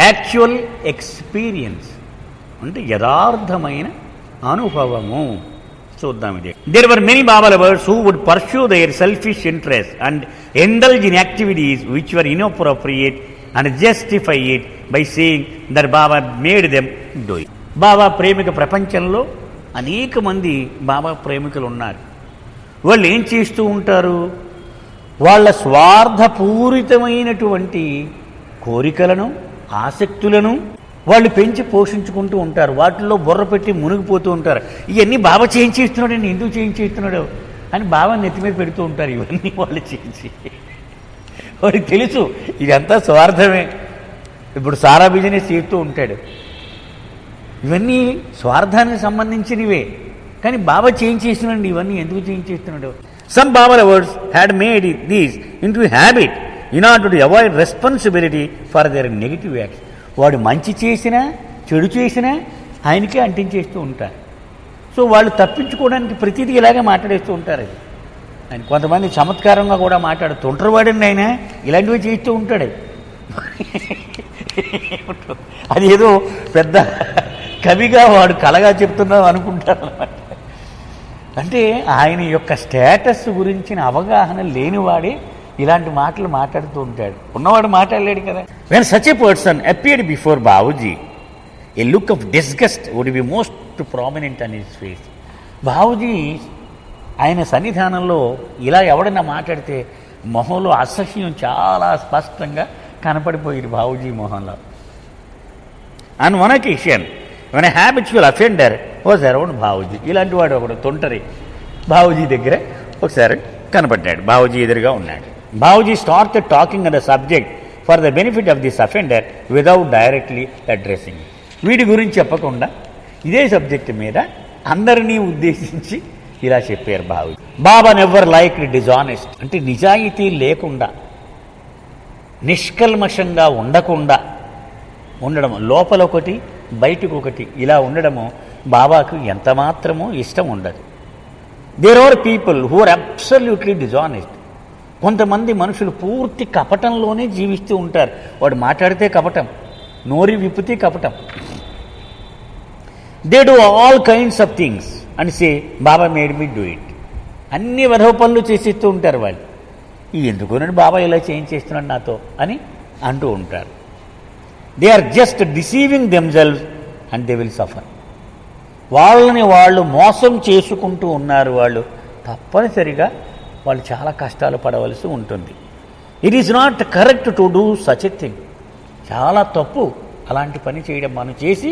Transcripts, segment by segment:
Actual experience అంటే యథార్థమైన అనుభవము. చూద్దాం ఇది. There were many Baba lovers who would pursue their selfish interest and indulge in activities which were inappropriate and justify it by saying that Baba made them do it. Baba ప్రేమిక ప్రపంచంలో అనేక మంది బాబా ప్రేమికులు ఉన్నారు. వాళ్ళు ఏం చేస్తూ ఉంటారు? వాళ్ళ స్వార్థపూరితమైనటువంటి కోరికలను, ఆసక్తులను వాళ్ళు పెంచి పోషించుకుంటూ ఉంటారు. వాటిల్లో బుర్ర పెట్టి మునిగిపోతూ ఉంటారు. ఇవన్నీ బాబా చేయించేస్తున్నాడు, ఎందుకు చేయించేస్తున్నాడు అని బాబా నెత్తి మీద పెడుతూ ఉంటారు. ఇవన్నీ వాళ్ళు చేయించి వాడికి తెలుసు ఇదంతా స్వార్థమే. ఇప్పుడు సారా బిజినెస్ చేస్తూ ఉంటాడు. ఇవన్నీ స్వార్థానికి సంబంధించినవే. కానీ బాబా చేయించేస్తున్నాడు. ఇవన్నీ ఎందుకు చేయించేస్తున్నాడు? Some Baba lovers had made these into habit in order to avoid responsibility for their negative acts. వాడు మంచి చేసినా చెడు చేసినా ఆయనకే అంటించేస్తూ ఉంటారు. సో వాళ్ళు తప్పించుకోవడానికి ప్రతిదీ ఇలాగే మాట్లాడేస్తూ ఉంటారు. అది ఆయన కొంతమంది చమత్కారంగా కూడా మాట్లాడుతుంటారు. వాడండి ఆయన ఇలాంటివి చేస్తూ ఉంటాడు. అది ఏదో పెద్ద కవిగా వాడు కలగా చెప్తున్నావు అనుకుంటారు అన్నమాట. అంటే ఆయన యొక్క స్టేటస్ గురించిన అవగాహన లేనివాడే ఇలాంటి మాటలు మాట్లాడుతూ ఉంటాడు. ఉన్నవాడు మాట్లాడలేడు కదా. When such a person appeared before Babuji a look of disgust would be most prominent on his face. Babuji ఆయన సన్నిధానంలో ఇలా ఎవడన్నా మాట్లాడితే మొహంలో అసహ్యం చాలా స్పష్టంగా కనపడిపోయింది బాబూజీ మొహంలో. On one occasion when a habitual offender was around Babuji, ఇలాంటి వాడు ఒకడు తొంటరి బాబూజీ దగ్గర ఒకసారి కనపడ్డాడు. బాబూజీ ఎదురుగా ఉన్నాడు. Babuji started talking on the subject for the benefit of this offender without directly addressing. వీడి గురించి చెప్పకుండా ఇదే సబ్జెక్ట్ మీద అందరినీ ఉద్దేశించి ఇలా చెప్పారు బాబూజీ. బాబా నెవర్ లైక్ డిజానెస్ట్ అంటే నిజాయితీ లేకుండా, నిష్కల్మషంగా ఉండకుండా ఉండడం, లోపల ఒకటి బయటకు ఒకటి ఇలా ఉండడము బాబాకు ఎంత మాత్రమూ ఇష్టం ఉండదు. There are people who are absolutely dishonest. కొంతమంది మనుషులు పూర్తి కపటంలోనే జీవిస్తూ ఉంటారు. వాడు మాట్లాడితే కపటం, నోరి విప్పితే కపటం. They do all kinds of things and say Baba made me do it. అన్ని వెధవ పనులు చేసిస్తూ ఉంటారు వాళ్ళు. ఎందుకునండి బాబా ఇలా చేయించేస్తున్నాడు నాతో అని అంటూ ఉంటారు. They are just deceiving themselves and they will suffer. వాళ్ళని వాళ్ళు మోసం చేసుకుంటూ ఉన్నారు. వాళ్ళు తప్పనిసరిగా వాళ్ళు చాలా కష్టాలు పడవలసి ఉంటుంది. It is not correct to do such a thing. చాలా తప్పు అలాంటి పని చేయడం, మనం చేసి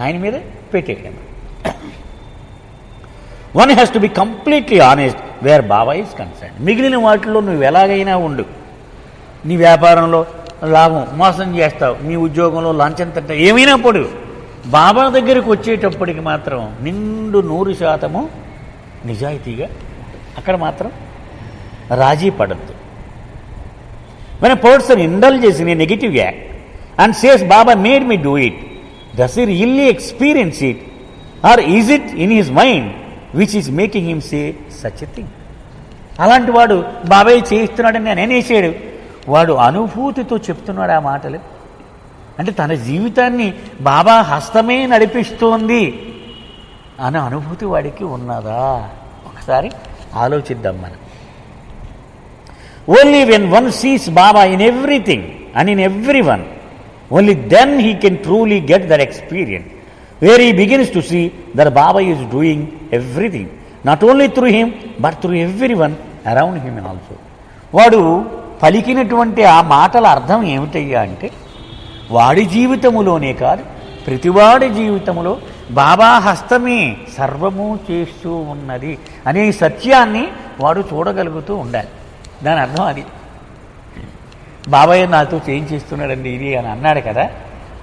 ఆయన మీద పెట్టేయడం. One has to be completely honest where Baba is concern. మిగిలిన వాటిలో నువ్వు ఎలాగైనా ఉండు. నీ వ్యాపారంలో లాభం మోసం చేస్తావు, నీ ఉద్యోగంలో లంచం తింటావు, ఏమైనా పడు. బాబా దగ్గరికి వచ్చేటప్పటికి మాత్రం నిండు 100% నిజాయితీగా అక్కడ మాత్రం రాజీ పడద్దు. When a person indulges in a negative act and says Baba made me do it, does he really experience it or is it in his mind which is making him say such a thing. అలాంటి వాడు బాబాయ్ చేయిస్తున్నాడని నేను అనేసాడు. వాడు అనుభూతితో చెప్తున్నాడు ఆ మాటలు. అంటే తన జీవితాన్ని బాబా హస్తమే నడిపిస్తోంది అనే అనుభూతి వాడికి ఉన్నదా? ఒకసారి ఆలోచిద్దాం మనం. Only when one sees Baba in everything and in every one, only then he can truly get that experience where he begins to see that Baba is doing everything not only through him but through every one around him also. వాడు పలికినటువంటి ఆ మాటల అర్థం ఏమిటయ్యా అంటే, వాడి జీవితములోనే కాదు ప్రతివాడి జీవితంలో బాబా హస్తమే సర్వము చేస్తూ ఉన్నది అనే సత్యాన్ని వాడు చూడగలుగుతూ ఉండాలి. దాని అర్థం అది. బాబాయ్ నాతో చేయించేస్తున్నాడండి ఇది అని అన్నాడు కదా,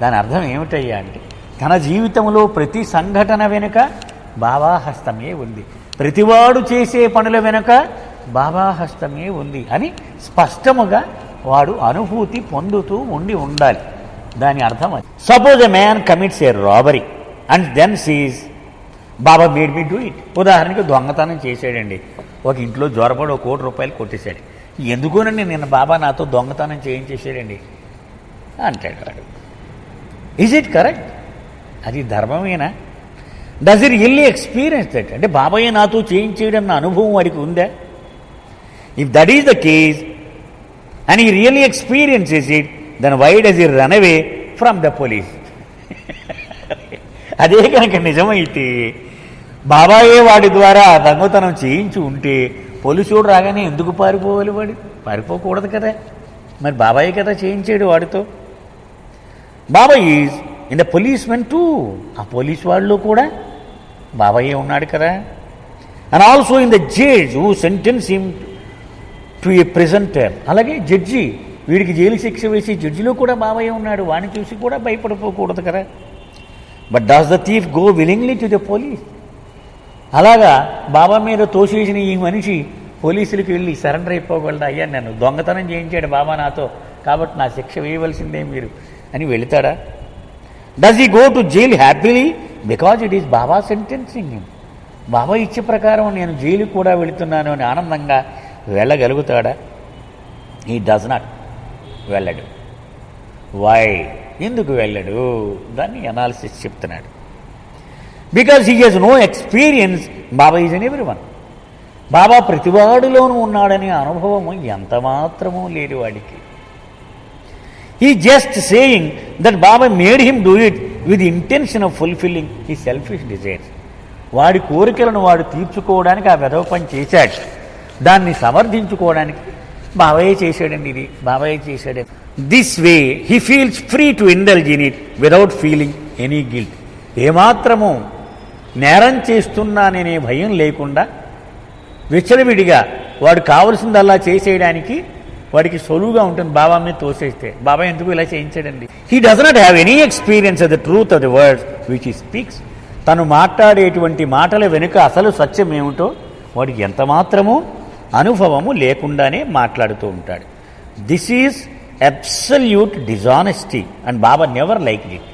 దాని అర్థం ఏమిటయ్యా అంటే, తన జీవితంలో ప్రతి సంఘటన వెనుక బాబా హస్తమే ఉంది, ప్రతివాడు చేసే పనుల వెనుక బాబా హస్తమే ఉంది అని స్పష్టముగా వాడు అనుభూతి పొందుతూ ఉండాలి. దాని అర్థం అది. Suppose a man commits a robbery and then sees Baba made me do it. ఉదాహరణకి దొంగతనం చేశాడండి. ఒక ఇంట్లో జ్వరపడి ₹1 కోటి కొట్టేశాడు. ఎందుకోనండి నిన్న బాబా నాతో దొంగతనం చేయించేసాడండి అంటాడు వాడు. Is it correct? అది ధర్మమేనా? Does it really experience that? అంటే బాబాయ్ నాతో చేయించేయడం నా అనుభవం వాడికి ఉందా? If that is the case and he really experiences it, then why does it run away from the police? అదే కనుక నిజమైతే బాబాయే వాడి ద్వారా దొంగతనం చేయించి ఉంటే పోలీసుడు రాగానే ఎందుకు పారిపోవాలి? వాడు పారిపోకూడదు కదా. మరి బాబాయే కదా చేయించాడు వాడితో. బాబాయ్ is in the policemen two. ఆ పోలీస్ వాళ్ళు కూడా బాబాయే ఉన్నాడు కదా. And also in the judge who sentence him to A prison term. అలాగే జడ్జి, వీడికి జైలు శిక్ష వేసి జడ్జిలో కూడా బాబాయే ఉన్నాడు. వాడిని చూసి కూడా భయపడిపోకూడదు కదా. But does the thief go willingly to the police? అలాగా బాబా మీద తోసేసిన ఈ మనిషి పోలీసులకు వెళ్ళి సరెండర్ అయిపోగలడు. అయ్యా నన్ను దొంగతనం చేయించాడు బాబా నాతో, కాబట్టి నా శిక్ష వేయవలసిందే మీరు అని వెళతాడా? Does he go to jail happily because it is Baba sentencing him? Baba ఇచ్చే ప్రకారం నేను జైలుకు కూడా వెళుతున్నాను అని ఆనందంగా వెళ్ళగలుగుతాడా? He does not. వెళ్ళడు. వై? ఎందుకు వెళ్ళడు? దాన్ని అనాలిసిస్ చెప్తున్నాడు. Because he has no experience Baba is in every one. Baba ప్రతివాడిలోనూ ఉన్నాడనే అనుభవము ఎంత మాత్రమూ లేదు వాడికి. He just saying that Baba made him do it with intention of fulfilling he selfish desires. వాడి కోరికలను వాడు తీర్చుకోవడానికి ఆ వెధవ పని చేశాడు. దాన్ని సమర్థించుకోవడానికి బాబాయే చేశాడండి, ఇది బాబాయే చేశాడండి. This way he feels free to indulge in it without feeling any guilt. ఏమాత్రము నేరం చేస్తున్నాననే భయం లేకుండా విచ్చలవిడిగా వాడు కావలసిందల్లా చేసేయడానికి వాడికి సొలువుగా ఉంటుంది. బాబా మీద తోసేస్తే బాబా ఎందుకు ఇలా చేయించాడండి? He does not have any experience of the truth of the words which he speaks. తను మాట్లాడేటువంటి మాటల వెనుక అసలు సత్యం ఏమిటో వాడికి ఎంత మాత్రమూ అనుభవము లేకుండానే మాట్లాడుతూ ఉంటాడు. This is absolute dishonesty and Baba never like it.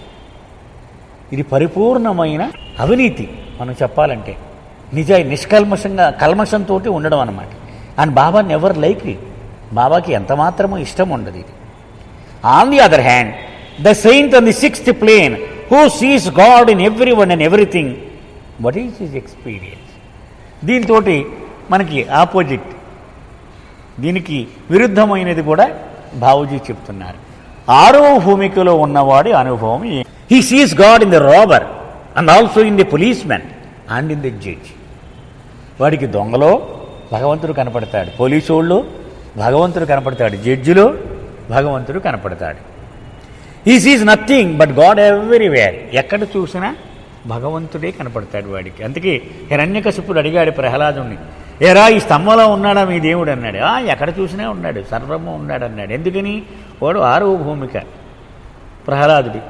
ఇది పరిపూర్ణమైన అవినీతి మనం చెప్పాలంటే. కల్మషంతో ఉండడం అన్నమాట. And Baba never like it. బాబాకి ఎంత మాత్రమూ ఇష్టం ఉండదు ఇది. On the other hand the saint on the sixth plane who sees God in every one and everything, what is his experience? దీంతో మనకి ఆపోజిట్, దీనికి విరుద్ధమైనది కూడా బాబూజీ చెప్తున్నారు. ఆరో భూమికలో ఉన్నవాడి అనుభవం. He sees God in the robber and also in the policemen and in the judge. వాడికి దొంగలో భగవంతుడు కనపడతాడు, పోలీసోళ్ళు భగవంతుడు కనపడతాడు, జడ్జిలో భగవంతుడు కనపడతాడు. He seize nothing but God everywhere. ఎక్కడ చూసినా భగవంతుడే కనపడతాడు వాడికి. అందుకే హిరణ్యకశిపుడు అడిగాడు ప్రహ్లాదుని, ఏరా ఈ స్తంభంలో ఉన్నాడా మీ దేవుడు అన్నాడు. ఎక్కడ చూసినా ఉన్నాడు, సర్వము ఉన్నాడు అన్నాడు. ఎందుకని? వాడు ఆరవ భూమిక ప్రహ్లాదుడి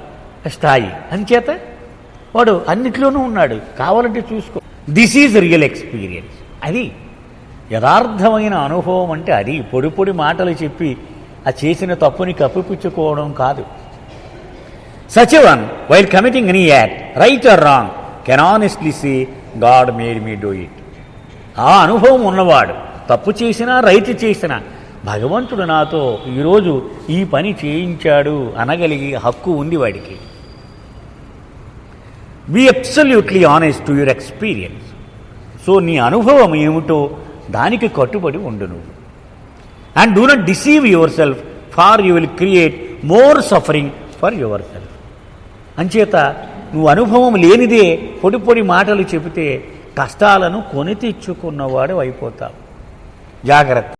స్థాయి, అంచేత వాడు అన్నిట్లోనూ ఉన్నాడు. కావాలంటే చూసుకో. This is real experience. అది యథార్థమైన అనుభవం అంటే అది. పొడి పొడి మాటలు చెప్పి ఆ చేసిన తప్పుని కప్పిపుచ్చుకోవడం కాదు. Such a one, while committing any act, right or wrong, can honestly say, God made me do it. ఆ అనుభవం ఉన్నవాడు తప్పు చేసినా రైట్ చేసినా భగవంతుడు నాతో ఈరోజు ఈ పని చేయించాడు అనగలిగి హక్కు ఉంది వాడికి. Be absolutely honest to your experience. So నీ అనుభవం ఏమిటో దానికి కట్టుబడి ఉండు నువ్వు. And do not deceive yourself, for you will create more suffering for yourself. అంచేత నువ్వు అనుభవం లేనిదే పొడి పొడి మాటలు చెబితే కష్టాలను కొని తెచ్చుకున్నవాడు అయిపోతావు. జాగ్రత్త.